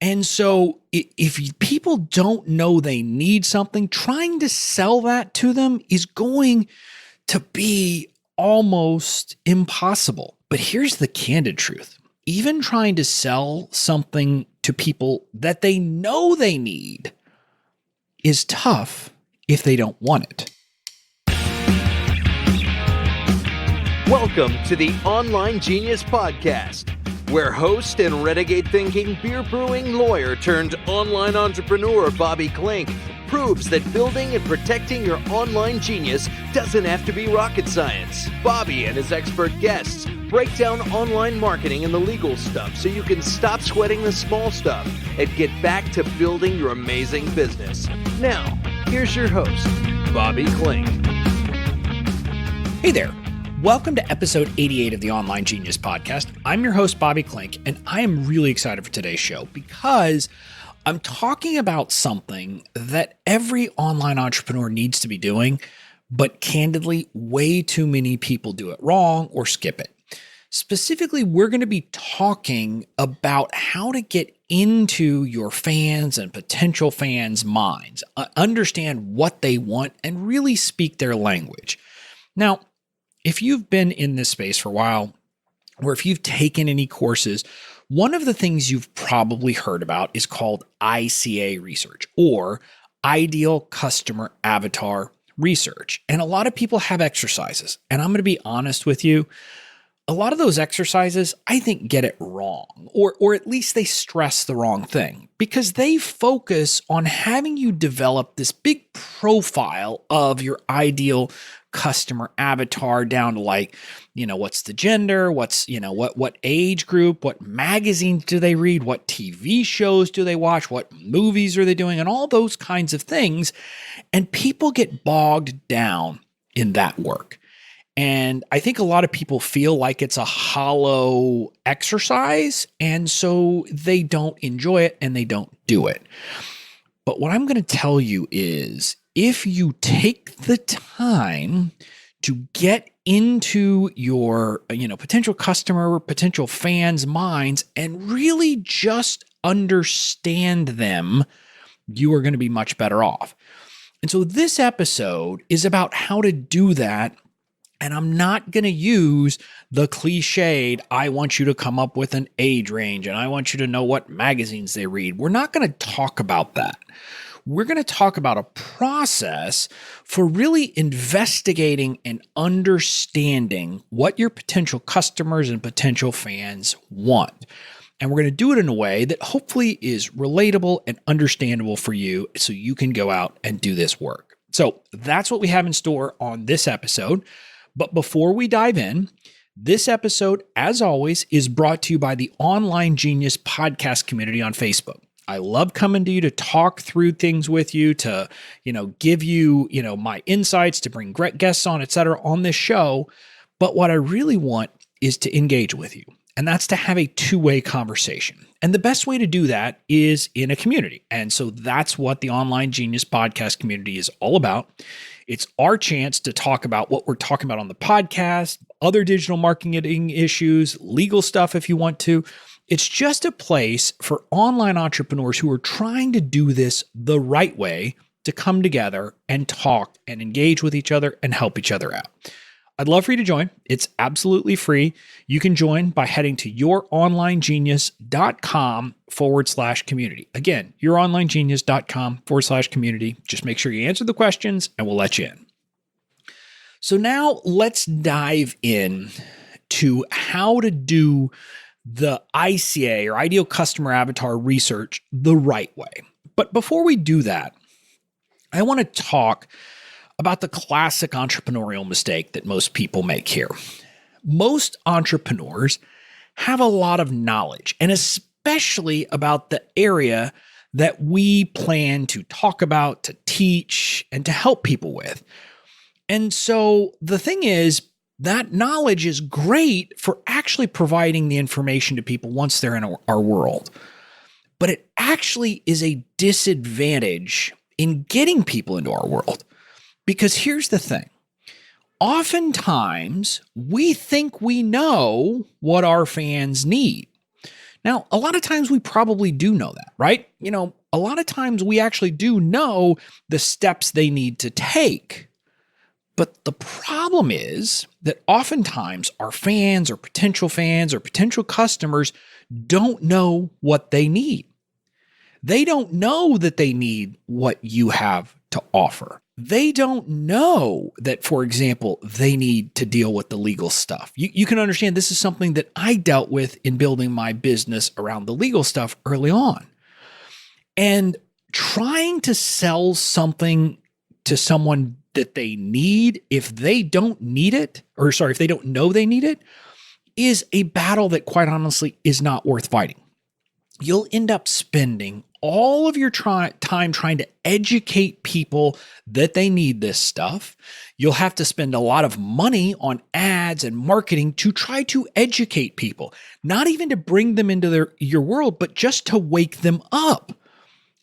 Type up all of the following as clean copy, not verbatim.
And so if people don't know they need something, trying to sell that to them is going to be almost impossible. But here's the candid truth. Even trying to sell something to people that they know they need is tough if they don't want it. Welcome to the Online Genius Podcast, where host and renegade-thinking, beer-brewing lawyer turned online entrepreneur Bobby Klinck proves that building and protecting your online genius doesn't have to be rocket science. Bobby and his expert guests break down online marketing and the legal stuff so you can stop sweating the small stuff and get back to building your amazing business. Now, here's your host, Bobby Klinck. Hey there. Welcome to episode 88 of the Online Genius Podcast. I'm your host, Bobby Klinck, and I am really excited for today's show because I'm talking about something that every online entrepreneur needs to be doing, but candidly, way too many people do it wrong or skip it. Specifically, we're going to be talking about how to get into your fans and potential fans' minds, understand what they want, and really speak their language. Now, if you've been in this space for a while, or if you've taken any courses, one of the things you've probably heard about is called ICA research, or Ideal Customer Avatar Research. And a lot of people have exercises. And I'm going to be honest with you, a lot of those exercises, I think, get it wrong, or at least they stress the wrong thing, because they focus on having you develop this big profile of your ideal customer avatar down to what's the gender, what's, what age group, what magazines do they read, what TV shows do they watch, what movies are they doing, and all those kinds of things. And people get bogged down in that work. And I think a lot of people feel like it's a hollow exercise, and so they don't enjoy it and they don't do it. But what I'm going to tell you is, if you take the time to get into your, potential customer, potential fans' minds and really just understand them, you are going to be much better off. And so this episode is about how to do that. And I'm not going to use the cliched, I want you to come up with an age range and I want you to know what magazines they read. We're not going to talk about that. We're going to talk about a process for really investigating and understanding what your potential customers and potential fans want. And we're going to do it in a way that hopefully is relatable and understandable for you so you can go out and do this work. So that's what we have in store on this episode. But before we dive in, this episode, as always, is brought to you by the Online Genius Podcast community on Facebook. I love coming to you to talk through things with you, to, give you, my insights, to bring great guests on, et cetera, on this show. But what I really want is to engage with you. And that's to have a two-way conversation. And the best way to do that is in a community. And so that's what the Online Genius Podcast community is all about. It's our chance to talk about what we're talking about on the podcast, other digital marketing issues, legal stuff if you want to. It's just a place for online entrepreneurs who are trying to do this the right way to come together and talk and engage with each other and help each other out. I'd love for you to join. It's absolutely free. You can join by heading to youronlinegenius.com/community. Again, youronlinegenius.com/community. Just make sure you answer the questions and we'll let you in. So now let's dive in to how to do the ICA, or Ideal Customer Avatar Research, the right way. But before we do that, I want to talk about the classic entrepreneurial mistake that most people make here. Most entrepreneurs have a lot of knowledge, and especially about the area that we plan to talk about, to teach, and to help people with. And so the thing is, that knowledge is great for actually providing the information to people once they're in our world. But it actually is a disadvantage in getting people into our world. Because here's the thing. Oftentimes, we think we know what our fans need. Now, a lot of times we probably do know that, right? A lot of times we actually do know the steps they need to take. But the problem is that oftentimes our fans or potential customers don't know what they need. They don't know that they need what you have to offer. They don't know that, for example, they need to deal with the legal stuff. You can understand this is something that I dealt with in building my business around the legal stuff early on. And trying to sell something to someone that they need, if they don't need it, if they don't know they need it, is a battle that quite honestly is not worth fighting. You'll end up spending all of your time trying to educate people that they need this stuff. You'll have to spend a lot of money on ads and marketing to try to educate people, not even to bring them into your world, but just to wake them up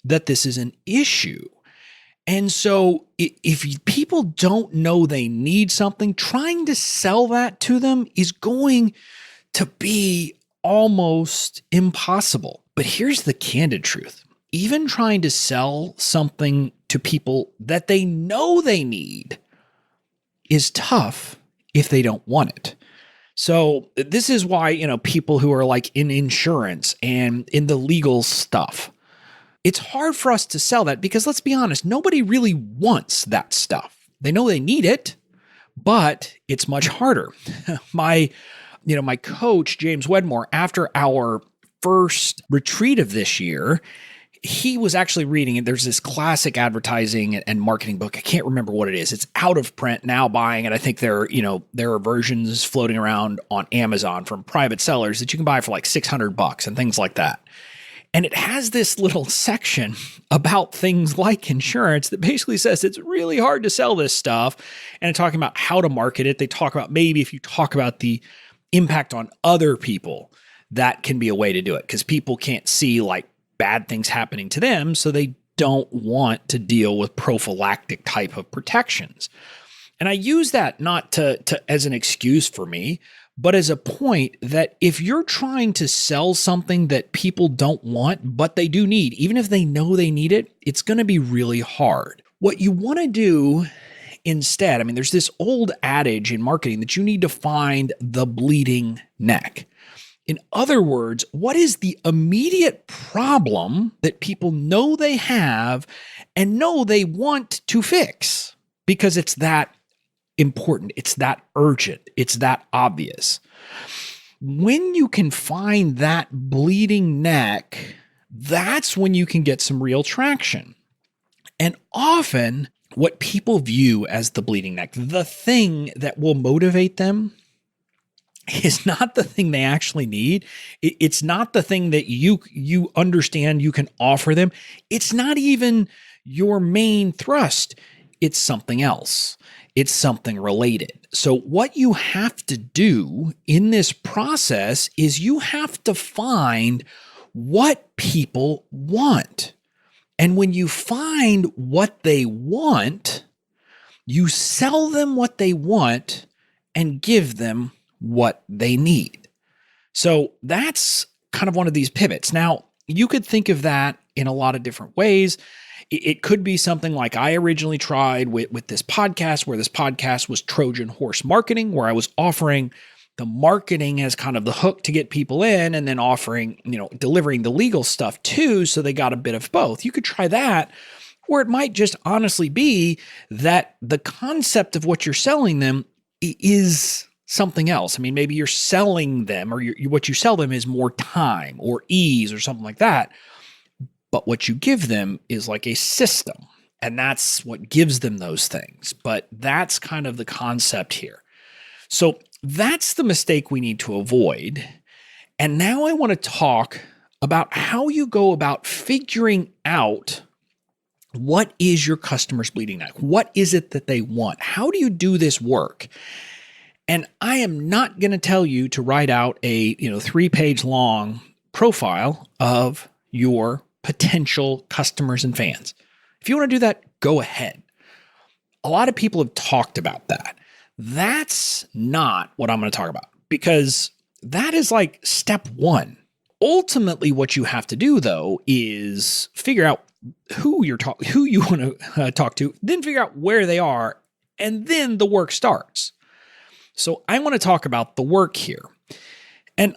that this is an issue. And so if people don't know they need something, trying to sell that to them is going to be almost impossible. But here's the candid truth. Even trying to sell something to people that they know they need is tough if they don't want it. So this is why, people who are like in insurance and in the legal stuff, it's hard for us to sell that because let's be honest, nobody really wants that stuff. They know they need it, but it's much harder. My coach, James Wedmore, after our first retreat of this year, he was actually reading it. There's this classic advertising and marketing book. I can't remember what it is. It's out of print now, buying it. I think there are versions floating around on Amazon from private sellers that you can buy for like $600 and things like that. And it has this little section about things like insurance that basically says it's really hard to sell this stuff. And talking about how to market it. They talk about maybe if you talk about the impact on other people, that can be a way to do it because people can't see like bad things happening to them, so they don't want to deal with prophylactic type of protections. And I use that not to as an excuse for me, but as a point that if you're trying to sell something that people don't want, but they do need, even if they know they need it, it's going to be really hard. What you want to do instead, there's this old adage in marketing that you need to find the bleeding neck. In other words, what is the immediate problem that people know they have and know they want to fix? Because it's that important, it's that urgent, it's that obvious. When you can find that bleeding neck, that's when you can get some real traction. And often, what people view as the bleeding neck, the thing that will motivate them, is not the thing they actually need. It's not the thing that you understand you can offer them. It's not even your main thrust. It's something else. It's something related. So what you have to do in this process is you have to find what people want. And when you find what they want, you sell them what they want and give them what they need. So that's kind of one of these pivots. Now, you could think of that in a lot of different ways. It could be something like I originally tried with this podcast, where this podcast was Trojan horse marketing, where I was offering the marketing as kind of the hook to get people in and then offering, delivering the legal stuff too, so they got a bit of both. You could try that, or it might just honestly be that the concept of what you're selling them is something else. Maybe you're selling them, or what you sell them is more time or ease or something like that. But what you give them is like a system, and that's what gives them those things. But that's kind of the concept here. So that's the mistake we need to avoid. And now I want to talk about how you go about figuring out what is your customer's bleeding neck. What is it that they want? How do you do this work? And I am not going to tell you to write out a 3-page long profile of your potential customers and fans. If you want to do that, go ahead. A lot of people have talked about that. That's not what I'm going to talk about, because that is like step one. Ultimately, what you have to do, though, is figure out who you want to talk to, then figure out where they are, and then the work starts. So I want to talk about the work here. And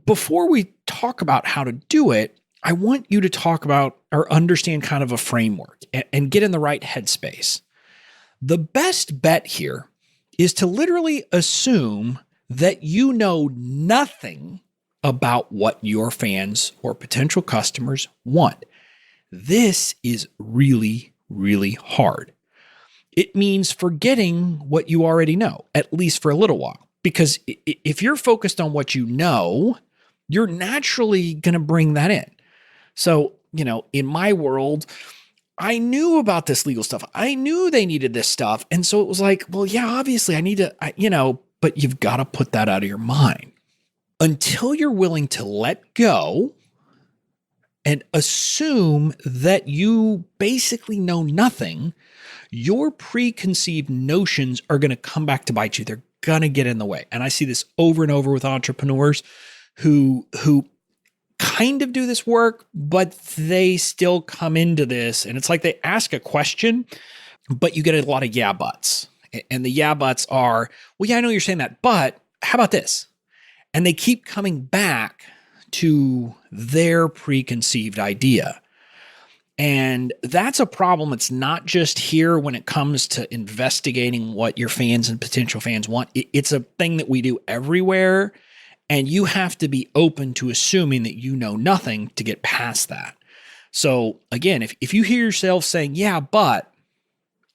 before we talk about how to do it, I want you to talk about or understand kind of a framework and get in the right headspace. The best bet here is to literally assume that you know nothing about what your fans or potential customers want. This is really, really hard. It means forgetting what you already know, at least for a little while. Because if you're focused on what you know, you're naturally going to bring that in. So, in my world, I knew about this legal stuff. I knew they needed this stuff. And so it was like, well, yeah, obviously I need to, but you've got to put that out of your mind until you're willing to let go and assume that you basically know nothing. Your preconceived notions are going to come back to bite you. They're going to get in the way. And I see this over and over with entrepreneurs who kind of do this work, but they still come into this. And it's like they ask a question, but you get a lot of yeah buts. And the yeah buts are, well, yeah, I know you're saying that, but how about this? And they keep coming back to their preconceived idea. And that's a problem. It's not just here when it comes to investigating what your fans and potential fans want. It's a thing that we do everywhere. And you have to be open to assuming that you know nothing to get past that. So again, if you hear yourself saying, yeah, but,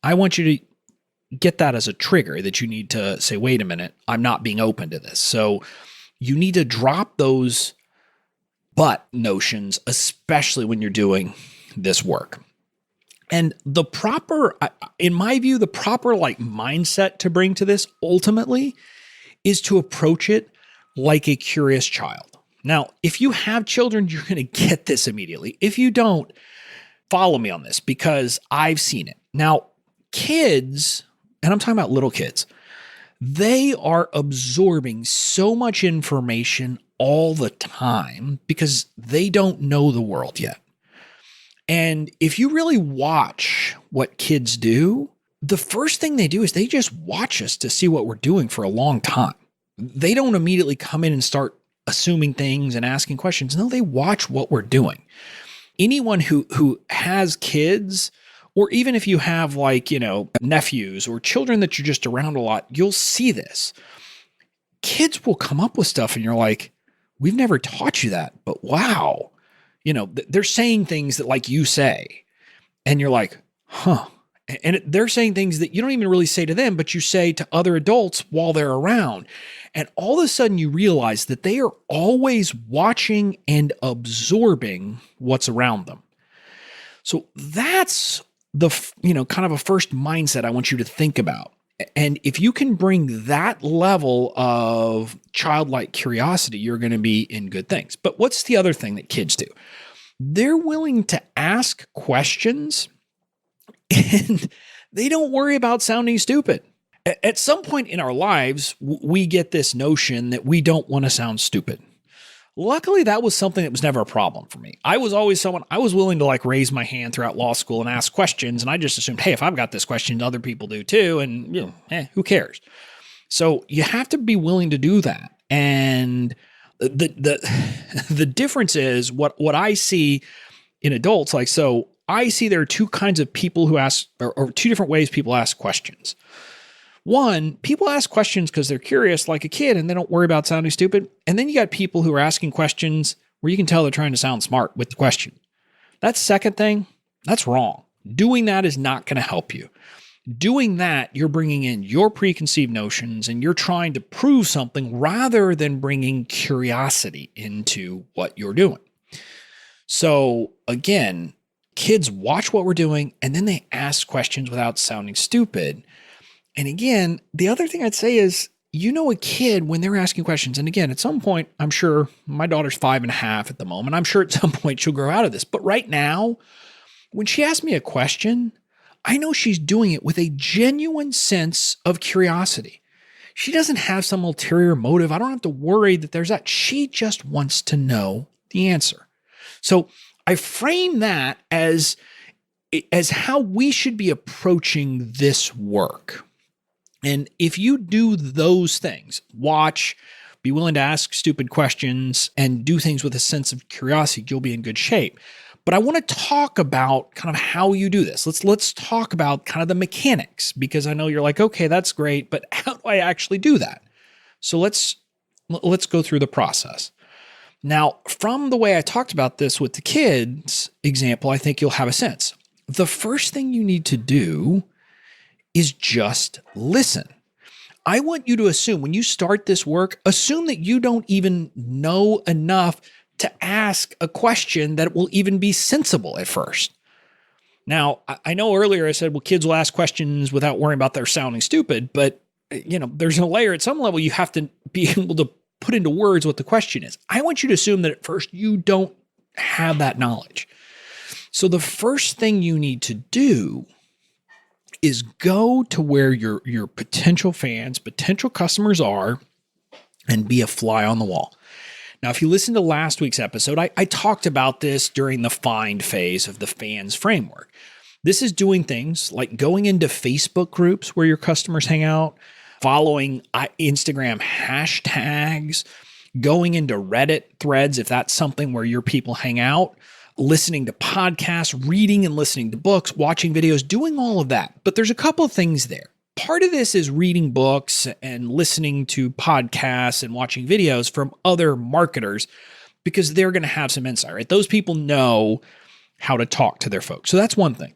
I want you to get that as a trigger that you need to say, wait a minute, I'm not being open to this. So you need to drop those but notions, especially when you're doing this work. And the proper, in my view, the proper mindset to bring to this ultimately is to approach it like a curious child. Now, if you have children, you're going to get this immediately. If you don't, follow me on this because I've seen it. Now, kids, and I'm talking about little kids, they are absorbing so much information all the time because they don't know the world yet. And if you really watch what kids do, the first thing they do is they just watch us to see what we're doing for a long time. They don't immediately come in and start assuming things and asking questions. No, they watch what we're doing. Anyone who has kids, or even if you have nephews or children that you're just around a lot, you'll see this. Kids will come up with stuff and you're like, we've never taught you that, but wow. They're saying things that you say, and you're like, huh. And they're saying things that you don't even really say to them, but you say to other adults while they're around. And all of a sudden you realize that they are always watching and absorbing what's around them. So that's the, kind of a first mindset I want you to think about. And if you can bring that level of childlike curiosity, you're going to be in good things. But what's the other thing that kids do? They're willing to ask questions and they don't worry about sounding stupid. At some point in our lives, we get this notion that we don't want to sound stupid. Luckily, that was something that was never a problem for me. I was always someone, I was willing to raise my hand throughout law school and ask questions. And I just assumed, hey, if I've got this question, other people do too. And who cares? So you have to be willing to do that. And the difference is what I see in adults, so I see there are two kinds of people who ask, or two different ways people ask questions. One, people ask questions because they're curious like a kid and they don't worry about sounding stupid. And then you got people who are asking questions where you can tell they're trying to sound smart with the question. That second thing, that's wrong. Doing that is not going to help you. Doing that, you're bringing in your preconceived notions and you're trying to prove something rather than bringing curiosity into what you're doing. So again, kids watch what we're doing and then they ask questions without sounding stupid. And again, the other thing I'd say is, a kid when they're asking questions, and again, at some point, I'm sure my daughter's 5.5 at the moment. I'm sure at some point she'll grow out of this. But right now, when she asks me a question, I know she's doing it with a genuine sense of curiosity. She doesn't have some ulterior motive. I don't have to worry that there's that. She just wants to know the answer. So I frame that as how we should be approaching this work. And if you do those things, watch, be willing to ask stupid questions, and do things with a sense of curiosity, you'll be in good shape. But I want to talk about kind of how you do this. Let's talk about kind of the mechanics, because I know you're like, okay, that's great, but how do I actually do that? So let's go through the process. Now, from the way I talked about this with the kids example, I think you'll have a sense. The first thing you need to do is just listen. I want you to assume when you start this work, assume that you don't even know enough to ask a question that will even be sensible at first. Now, I know earlier I said, well, kids will ask questions without worrying about their sounding stupid, but there's a layer at some level you have to be able to put into words what the question is. I want you to assume that at first you don't have that knowledge. So the first thing you need to do is go to where your potential fans, potential customers are, and be a fly on the wall. Now, if you listen to last week's episode, I talked about this during the find phase of the fans framework. This is doing things like going into Facebook groups where your customers hang out, following Instagram hashtags, going into Reddit threads if that's something where your people hang out, listening to podcasts, reading and listening to books, watching videos, doing all of that. But there's a couple of things there. Part of this is reading books and listening to podcasts and watching videos from other marketers because they're going to have some insight, right? Those people know how to talk to their folks. So that's one thing.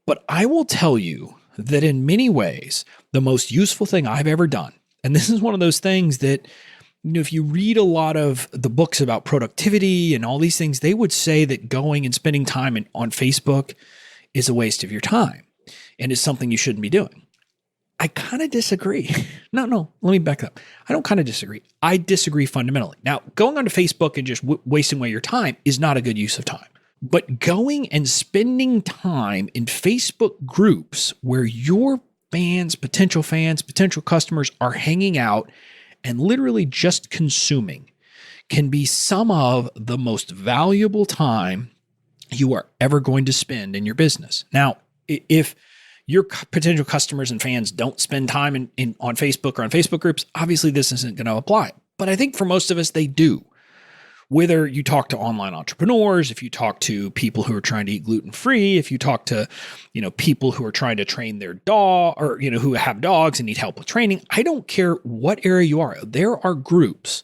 But I will tell you that in many ways, the most useful thing I've ever done, and this is one of those things that, if you read a lot of the books about productivity and all these things, they would say that going and spending time on Facebook is a waste of your time and is something you shouldn't be doing. I kind of disagree. No, let me back up. I don't kind of disagree. I disagree fundamentally. Now, going onto Facebook and just wasting away your time is not a good use of time. But going and spending time in Facebook groups where your potential customers are hanging out and literally just consuming can be some of the most valuable time you are ever going to spend in your business. Now, if your potential customers and fans don't spend time on Facebook or on Facebook groups, obviously this isn't going to apply. But I think for most of us, they do. Whether you talk to online entrepreneurs, if you talk to people who are trying to eat gluten-free, if you talk to, people who are trying to train their dog or, who have dogs and need help with training, I don't care what area you are. There are groups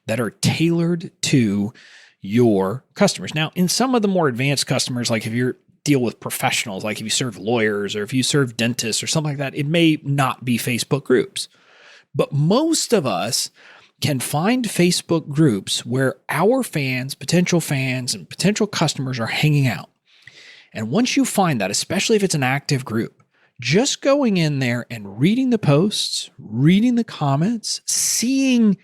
that are tailored to your customers. Now, in some of the more advanced customers, like if you deal with professionals, like if you serve lawyers or if you serve dentists or something like that, it may not be Facebook groups. But most of us can find Facebook groups where our fans, and potential customers are hanging out. And once you find that, especially if it's an active group, just going in there and reading the posts, reading the comments, seeing,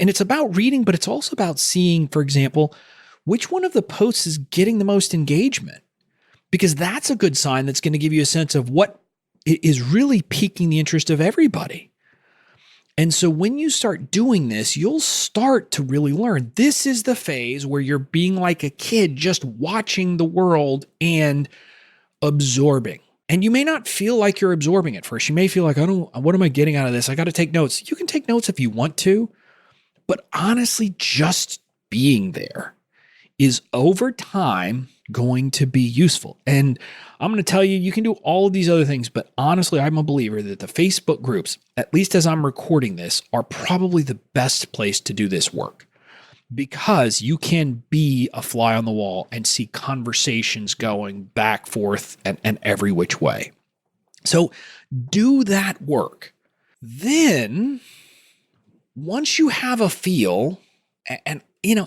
and it's about reading, but it's also about seeing, for example, which one of the posts is getting the most engagement, because that's a good sign that's going to give you a sense of what is really piquing the interest of everybody. And so when you start doing this, you'll start to really learn. This is the phase where you're being like a kid, just watching the world and absorbing. And you may not feel like you're absorbing at first. You may feel like, what am I getting out of this? I got to take notes. You can take notes if you want to, but honestly, just being there is over time going to be useful. And I'm going to tell you, you can do all of these other things, but honestly, I'm a believer that the Facebook groups, at least as I'm recording this, are probably the best place to do this work, because you can be a fly on the wall and see conversations going back, forth, and every which way. So do that work. Then once you have a feel, and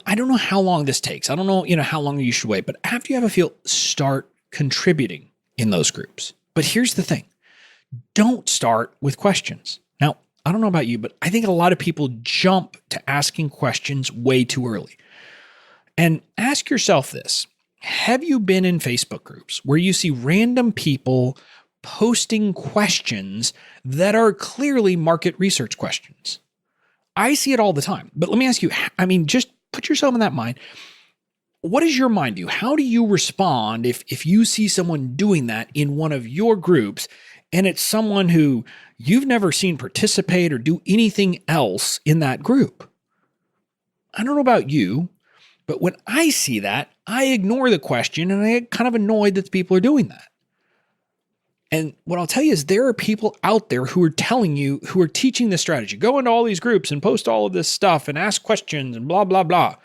I don't know how long this takes. I don't know, how long you should wait, but after you have a feel, start contributing in those groups. But here's the thing. Don't start with questions. Now, I don't know about you, but I think a lot of people jump to asking questions way too early. And ask yourself this. Have you been in Facebook groups where you see random people posting questions that are clearly market research questions? I see it all the time. But let me ask you, just put yourself in that mind. what does your mind do? How do you respond if you see someone doing that in one of your groups and it's someone who you've never seen participate or do anything else in that group? I don't know about you, but when I see that, I ignore the question and I get kind of annoyed that people are doing that. And what I'll tell you is there are people out there who are telling you, who are teaching this strategy. Go into all these groups and post all of this stuff and ask questions and blah, blah, blah.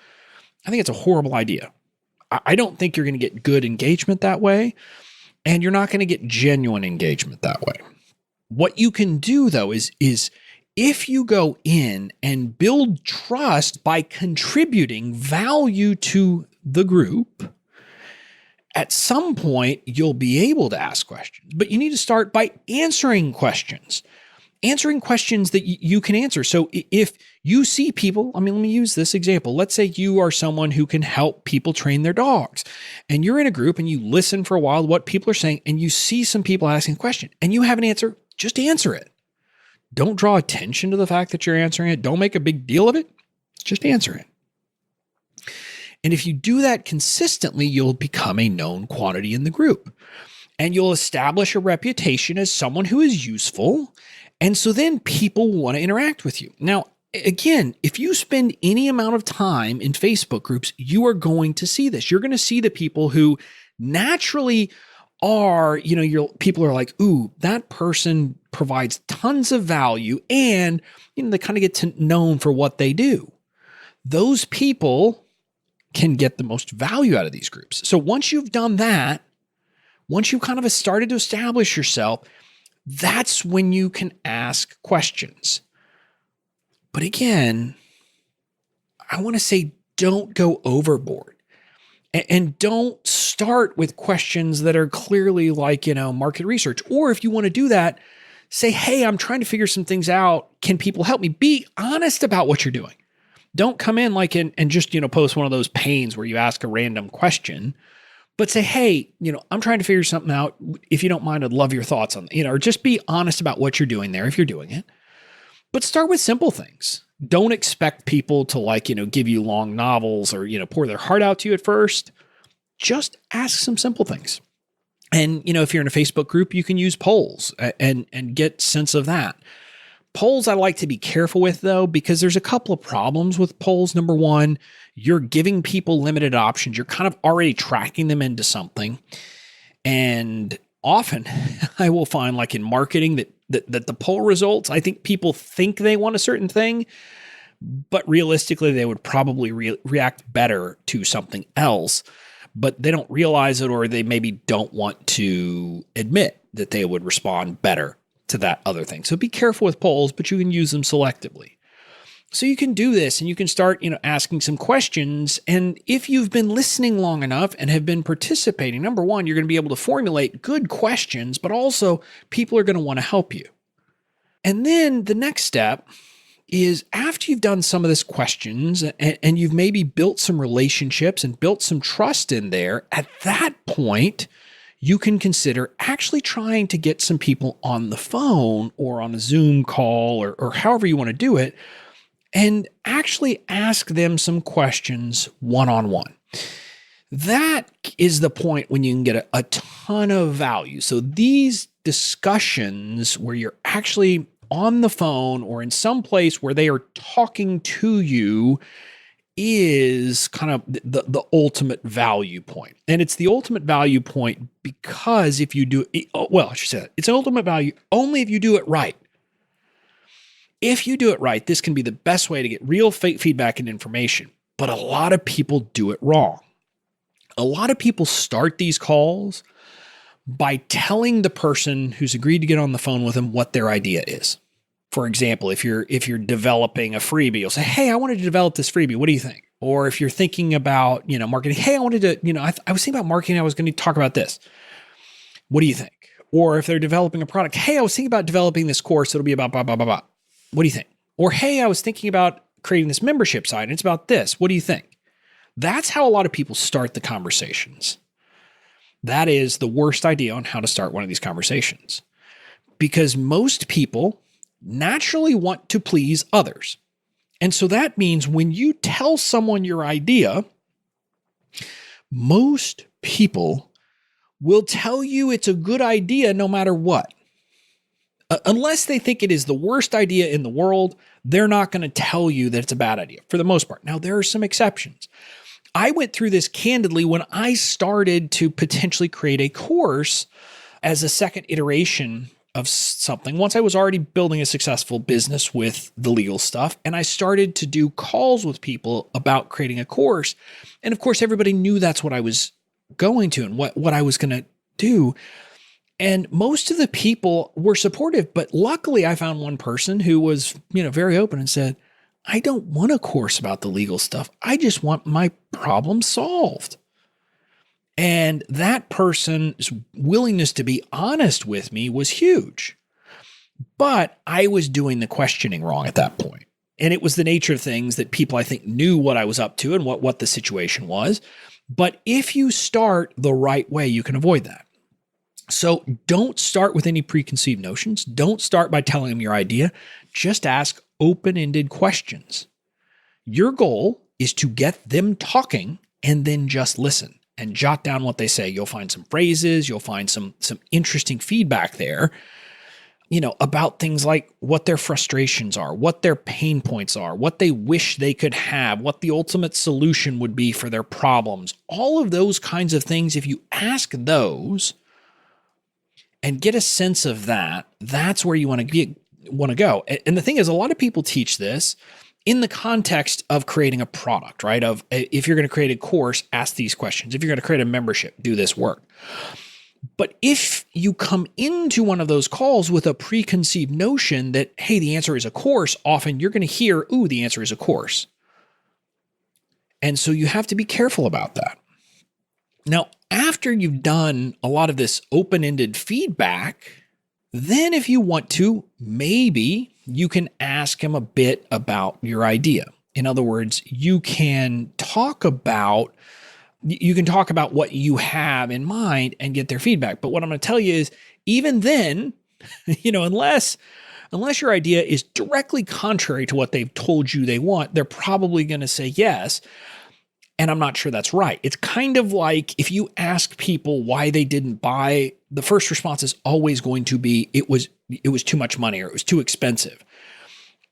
I think it's a horrible idea. I don't think you're going to get good engagement that way, and you're not going to get genuine engagement that way. What you can do, though, is if you go in and build trust by contributing value to the group, at some point, you'll be able to ask questions, but you need to start by answering questions that you can answer. So if you see people, let me use this example. Let's say you are someone who can help people train their dogs, and you're in a group and you listen for a while to what people are saying, and you see some people asking a question and you have an answer, just answer it. Don't draw attention to the fact that you're answering it. Don't make a big deal of it. Just answer it. And if you do that consistently, you'll become a known quantity in the group, and you'll establish a reputation as someone who is useful. And so then people want to interact with you. Now, again, if you spend any amount of time in Facebook groups, you are going to see this. You're going to see the people who naturally are, people are like, ooh, that person provides tons of value, and, they kind of get known for what they do. Those people can get the most value out of these groups. So once you've done that, once you kind of started to establish yourself, that's when you can ask questions. But again, I want to say don't go overboard, and don't start with questions that are clearly like, market research. Or if you want to do that, say, hey, I'm trying to figure some things out. Can people help me? Be honest about what you're doing. Don't come in and just, post one of those panes where you ask a random question, but say, hey, I'm trying to figure something out. If you don't mind, I'd love your thoughts on, or just be honest about what you're doing there if you're doing it. But start with simple things. Don't expect people to give you long novels or, pour their heart out to you at first. Just ask some simple things. And, if you're in a Facebook group, you can use polls and get sense of that. Polls I like to be careful with, though, because there's a couple of problems with polls. Number one, you're giving people limited options. You're kind of already tracking them into something. And often I will find, like in marketing, that the poll results, I think people think they want a certain thing, but realistically, they would probably react better to something else, but they don't realize it, or they maybe don't want to admit that they would respond better to that other thing. So be careful with polls, but you can use them selectively. So you can do this, and you can start, asking some questions. And if you've been listening long enough and have been participating, number one, you're going to be able to formulate good questions, but also people are going to want to help you. And then the next step is, after you've done some of this questions and you've maybe built some relationships and built some trust in there, at that point, you can consider actually trying to get some people on the phone or on a Zoom call or however you want to do it, and actually ask them some questions one-on-one. That is the point when you can get a ton of value. So these discussions where you're actually on the phone or in some place where they are talking to you is kind of the ultimate value point. And it's the ultimate value point because if you do it, I should say that. It's ultimate value only if you do it right. If you do it right, this can be the best way to get real feedback and information. But a lot of people do it wrong. A lot of people start these calls by telling the person who's agreed to get on the phone with them what their idea is. For example, if you're developing a freebie, you'll say, hey, I wanted to develop this freebie. What do you think? Or if you're thinking about, marketing, hey, I wanted to, I was thinking about marketing. I was going to talk about this. What do you think? Or if they're developing a product, hey, I was thinking about developing this course. It'll be about blah, blah, blah, blah. What do you think? Or, hey, I was thinking about creating this membership site and it's about this. What do you think? That's how a lot of people start the conversations. That is the worst idea on how to start one of these conversations, because most people naturally want to please others. And so that means when you tell someone your idea, Most people will tell you it's a good idea no matter what. Unless they think it is the worst idea in the world, they're not going to tell you that it's a bad idea for the most part. Now, there are some exceptions. I went through this candidly when I started to potentially create a course as a second iteration of something. Once I was already building a successful business with the legal stuff, and I started to do calls with people about creating a course. And of course, everybody knew that's what I was going to and what I was going to do. And most of the people were supportive, but luckily I found one person who was, very open and said, I don't want a course about the legal stuff. I just want my problem solved. And that person's willingness to be honest with me was huge. But I was doing the questioning wrong at that point. And it was the nature of things that people, I think, knew what I was up to and what the situation was. But if you start the right way, you can avoid that. So don't start with any preconceived notions. Don't start by telling them your idea. Just ask open-ended questions. Your goal is to get them talking and then just listen and jot down what they say. You'll find some phrases, you'll find some interesting feedback there, about things like what their frustrations are, what their pain points are, what they wish they could have, what the ultimate solution would be for their problems. All of those kinds of things, if you ask those and get a sense of that, that's where you want to go. And the thing is, a lot of people teach this in the context of creating a product, right? Of if you're going to create a course, ask these questions. If you're going to create a membership, do this work. But if you come into one of those calls with a preconceived notion that, hey, the answer is a course, often you're going to hear, ooh, the answer is a course. And so you have to be careful about that. Now, after you've done a lot of this open-ended feedback, then if you want to, maybe you can ask him a bit about your idea. In other words, you can talk about what you have in mind and get their feedback. But what I'm going to tell you is, even then, unless your idea is directly contrary to what they've told you they want, they're probably going to say yes. And I'm not sure that's right. It's kind of like if you ask people why they didn't buy, the first response is always going to be, it was too much money or it was too expensive.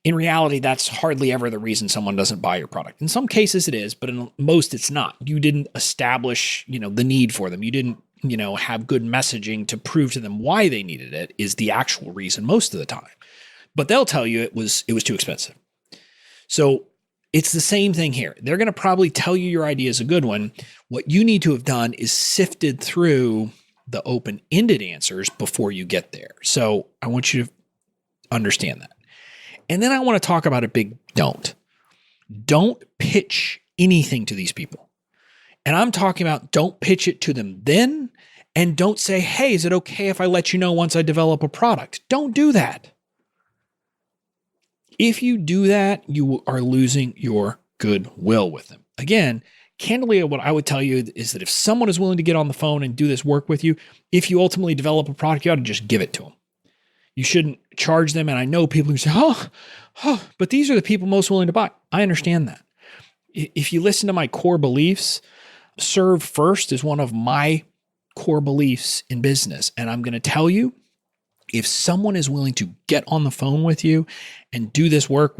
In reality, that's hardly ever the reason someone doesn't buy your product. In some cases it is, but in most it's not. You didn't establish, the need for them. You didn't, have good messaging to prove to them why they needed it is the actual reason most of the time. But they'll tell you it was too expensive. So it's the same thing here. They're going to probably tell you your idea is a good one. What you need to have done is sifted through the open-ended answers before you get there. So I want you to understand that. And then I want to talk about a big don't. Don't pitch anything to these people. And I'm talking about don't pitch it to them then, and don't say, hey, is it okay if I let you know once I develop a product? Don't do that. If you do that, you are losing your goodwill with them. Again, candidly, what I would tell you is that if someone is willing to get on the phone and do this work with you, if you ultimately develop a product, you ought to just give it to them. You shouldn't charge them. And I know people who say, but these are the people most willing to buy. I understand that. If you listen to my core beliefs, serve first is one of my core beliefs in business. And I'm going to tell you, if someone is willing to get on the phone with you and do this work,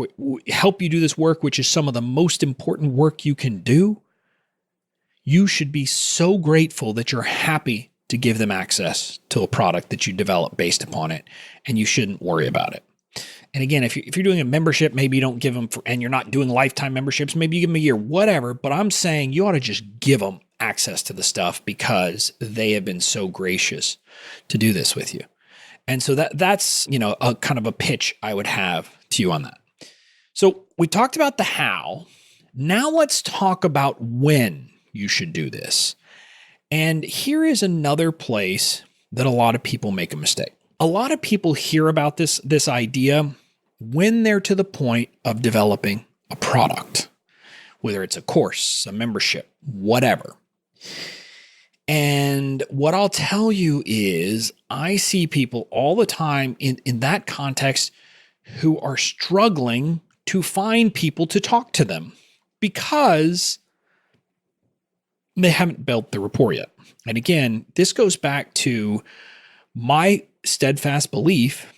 help you do this work, which is some of the most important work you can do, you should be so grateful that you're happy to give them access to a product that you develop based upon it, and you shouldn't worry about it. And again, if you're doing a membership, maybe you don't give them, and you're not doing lifetime memberships, maybe you give them a year, whatever. But I'm saying you ought to just give them access to the stuff because they have been so gracious to do this with you. And so that's, a kind of a pitch I would have to you on that. So we talked about the how. Now let's talk about when you should do this. And here is another place that a lot of people make a mistake. A lot of people hear about this idea when they're to the point of developing a product, whether it's a course, a membership, whatever. And what I'll tell you is I see people all the time in that context who are struggling to find people to talk to them because they haven't built the rapport yet. And again, this goes back to my steadfast belief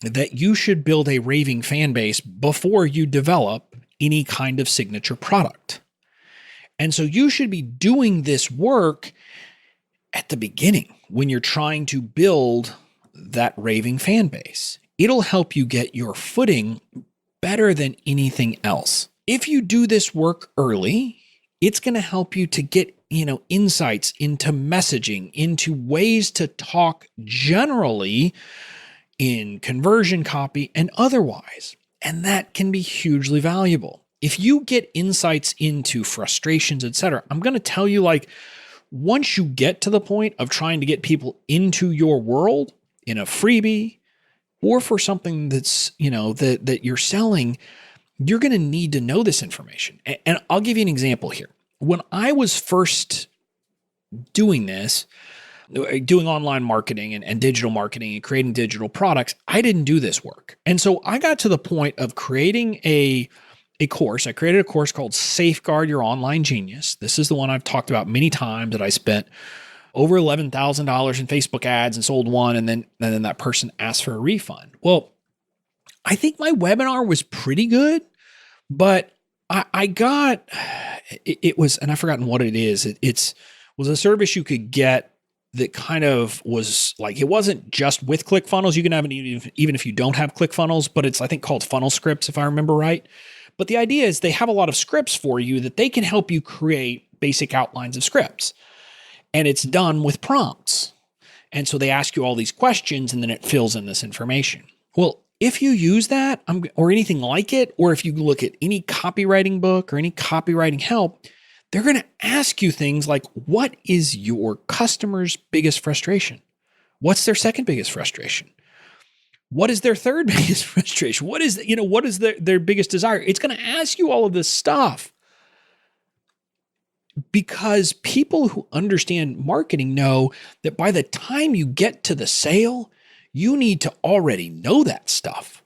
that you should build a raving fan base before you develop any kind of signature product. And so you should be doing this work at the beginning when you're trying to build that raving fan base. It'll help you get your footing better than anything else. If you do this work early, it's going to help you to get, insights into messaging, into ways to talk generally in conversion copy and otherwise. And that can be hugely valuable. If you get insights into frustrations, etc., I'm going to tell you, once you get to the point of trying to get people into your world in a freebie or for something that's, that you're selling, you're going to need to know this information. And I'll give you an example here. When I was first doing this, doing online marketing and digital marketing and creating digital products, I didn't do this work. And so I got to the point of creating a course. I created a course called Safeguard Your Online Genius. This is the one I've talked about many times, that I spent over $11,000 in Facebook ads and sold one. And then that person asked for a refund. Well, I think my webinar was pretty good, but I got, it was, and I've forgotten what it is. It was a service you could get that kind of was it wasn't just with ClickFunnels. You can have it even if you don't have ClickFunnels, but it's, I think, called Funnel Scripts, if I remember right. But the idea is they have a lot of scripts for you that they can help you create basic outlines of scripts. And it's done with prompts. And so they ask you all these questions and then it fills in this information. Well, if you use that or anything like it, or if you look at any copywriting book or any copywriting help, they're going to ask you things like, what is your customer's biggest frustration? What's their second biggest frustration? What is their third biggest frustration? What is their biggest desire? It's going to ask you all of this stuff because people who understand marketing know that by the time you get to the sale, you need to already know that stuff.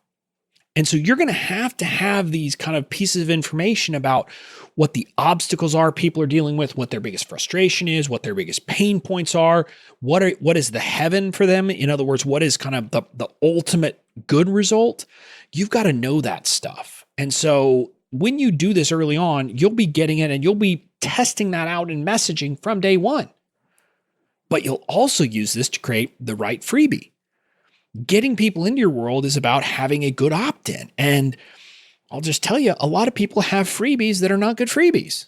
And so you're going to have these kind of pieces of information about what the obstacles are people are dealing with, what their biggest frustration is, what their biggest pain points are, what is the heaven for them? In other words, what is kind of the ultimate good result? You've got to know that stuff. And so when you do this early on, you'll be getting it and you'll be testing that out in messaging from day one. But you'll also use this to create the right freebie. Getting people into your world is about having a good opt-in. And I'll just tell you, a lot of people have freebies that are not good freebies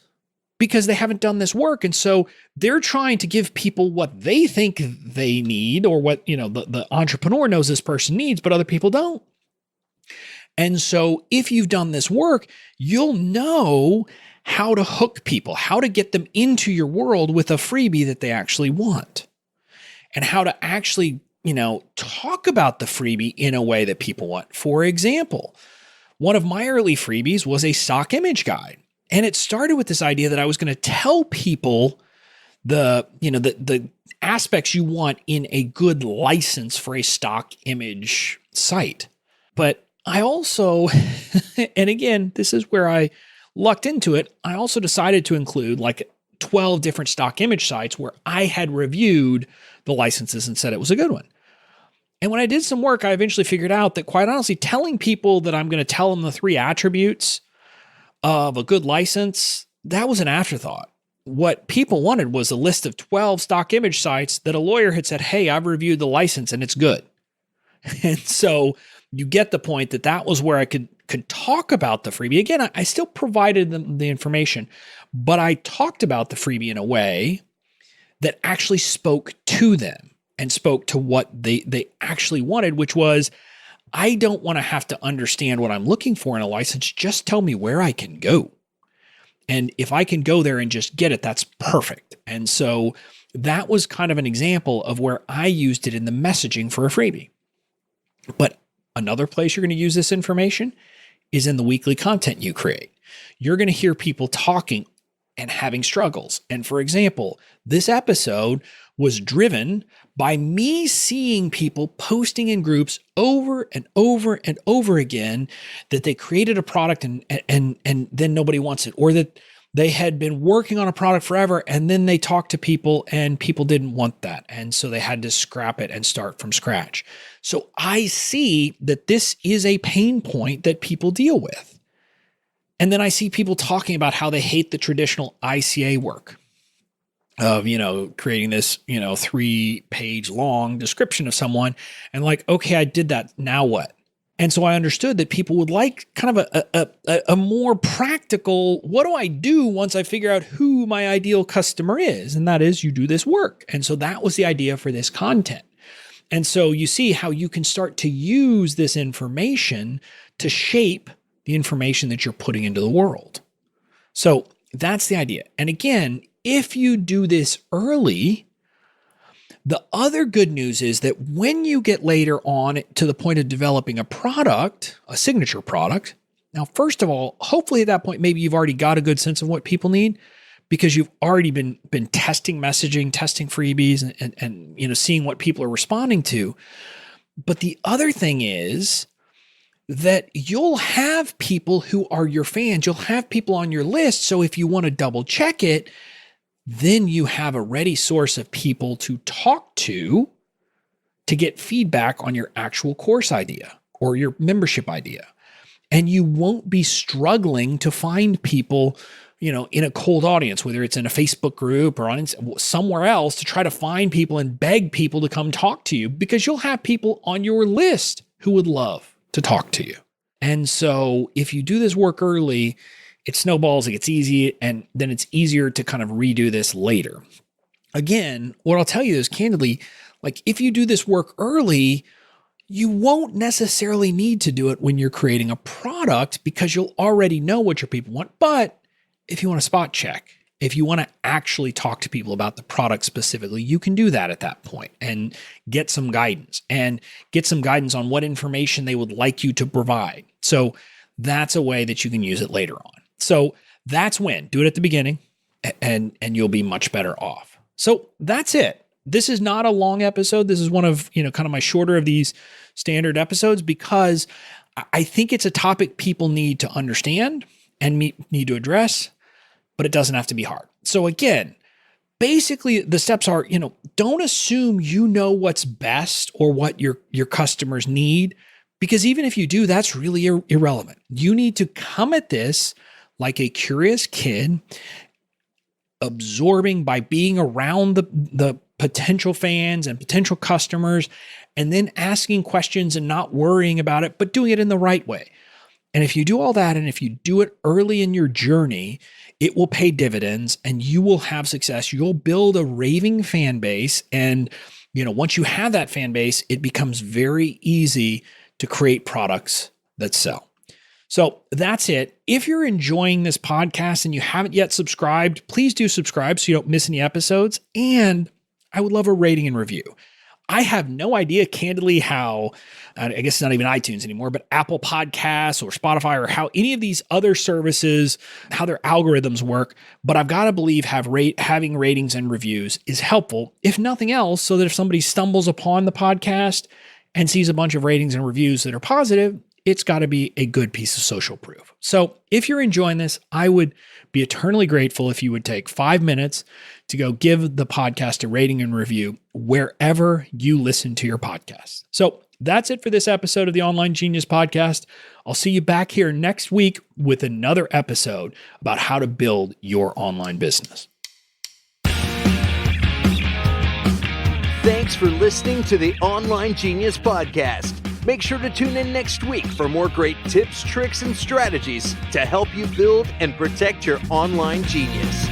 because they haven't done this work. And so they're trying to give people what they think they need, or what, the entrepreneur knows this person needs, but other people don't. And so if you've done this work, you'll know how to hook people, how to get them into your world with a freebie that they actually want, and how to actually talk about the freebie in a way that people want. For example, one of my early freebies was a stock image guide. And it started with this idea that I was going to tell people the aspects you want in a good license for a stock image site. But I also, and again, this is where I lucked into it, I also decided to include 12 different stock image sites where I had reviewed the licenses and said it was a good one. And when I did some work, I eventually figured out that, quite honestly, telling people that I'm going to tell them the 3 attributes of a good license, that was an afterthought. What people wanted was a list of 12 stock image sites that a lawyer had said, hey, I've reviewed the license and it's good. And so you get the point that was where I could talk about the freebie. Again, I still provided them the information, but I talked about the freebie in a way that actually spoke to them and spoke to what they actually wanted, which was, I don't want to have to understand what I'm looking for in a license. Just tell me where I can go. And if I can go there and just get it, that's perfect. And so that was kind of an example of where I used it in the messaging for a freebie. But another place you're going to use this information is in the weekly content you create. You're going to hear people talking and having struggles. And for example, this episode was driven by me seeing people posting in groups over and over and over again that they created a product and then nobody wants it, or that they had been working on a product forever, and then they talked to people and people didn't want that. And so they had to scrap it and start from scratch. So I see that this is a pain point that people deal with. And then I see people talking about how they hate the traditional ICA work of, creating this, 3-page long description of someone and like, okay, I did that. Now what? And so I understood that people would like kind of a more practical, what do I do once I figure out who my ideal customer is? And that is, you do this work. And so that was the idea for this content. And so you see how you can start to use this information to shape the information that you're putting into the world. So that's the idea. And again, if you do this early, the other good news is that when you get later on to the point of developing a product, a signature product, now, first of all, hopefully at that point, maybe you've already got a good sense of what people need because you've already been testing messaging, testing freebies and seeing what people are responding to. But the other thing is that you'll have people who are your fans. You'll have people on your list. So if you want to double check it, then you have a ready source of people to talk to get feedback on your actual course idea or your membership idea. And you won't be struggling to find people, in a cold audience, whether it's in a Facebook group or on somewhere else, to try to find people and beg people to come talk to you because you'll have people on your list who would love to talk to you. And so if you do this work early, it snowballs, it gets easy, and then it's easier to kind of redo this later. Again, what I'll tell you is candidly, like if you do this work early, you won't necessarily need to do it when you're creating a product because you'll already know what your people want. But if you want to spot check, if you want to actually talk to people about the product specifically, you can do that at that point and get some guidance on what information they would like you to provide. So that's a way that you can use it later on. So that's when. Do it at the beginning and you'll be much better off. So that's it. This is not a long episode. This is one of, kind of my shorter of these standard episodes because I think it's a topic people need to understand and need to address, but it doesn't have to be hard. So again, basically the steps are, don't assume you know what's best or what your customers need, because even if you do, that's really irrelevant. You need to come at this like a curious kid, absorbing by being around the potential fans and potential customers, and then asking questions and not worrying about it, but doing it in the right way. And if you do all that, and if you do it early in your journey, it will pay dividends and you will have success. You'll build a raving fan base. And, once you have that fan base, it becomes very easy to create products that sell. So that's it. If you're enjoying this podcast and you haven't yet subscribed, please do subscribe so you don't miss any episodes. And I would love a rating and review. I have no idea, candidly, how, I guess it's not even iTunes anymore, but Apple Podcasts or Spotify or how any of these other services, how their algorithms work. But I've got to believe having ratings and reviews is helpful, if nothing else, so that if somebody stumbles upon the podcast and sees a bunch of ratings and reviews that are positive, it's got to be a good piece of social proof. So if you're enjoying this, I would be eternally grateful if you would take 5 minutes to go give the podcast a rating and review wherever you listen to your podcast. So that's it for this episode of the Online Genius Podcast. I'll see you back here next week with another episode about how to build your online business. Thanks for listening to the Online Genius Podcast. Make sure to tune in next week for more great tips, tricks, and strategies to help you build and protect your online genius.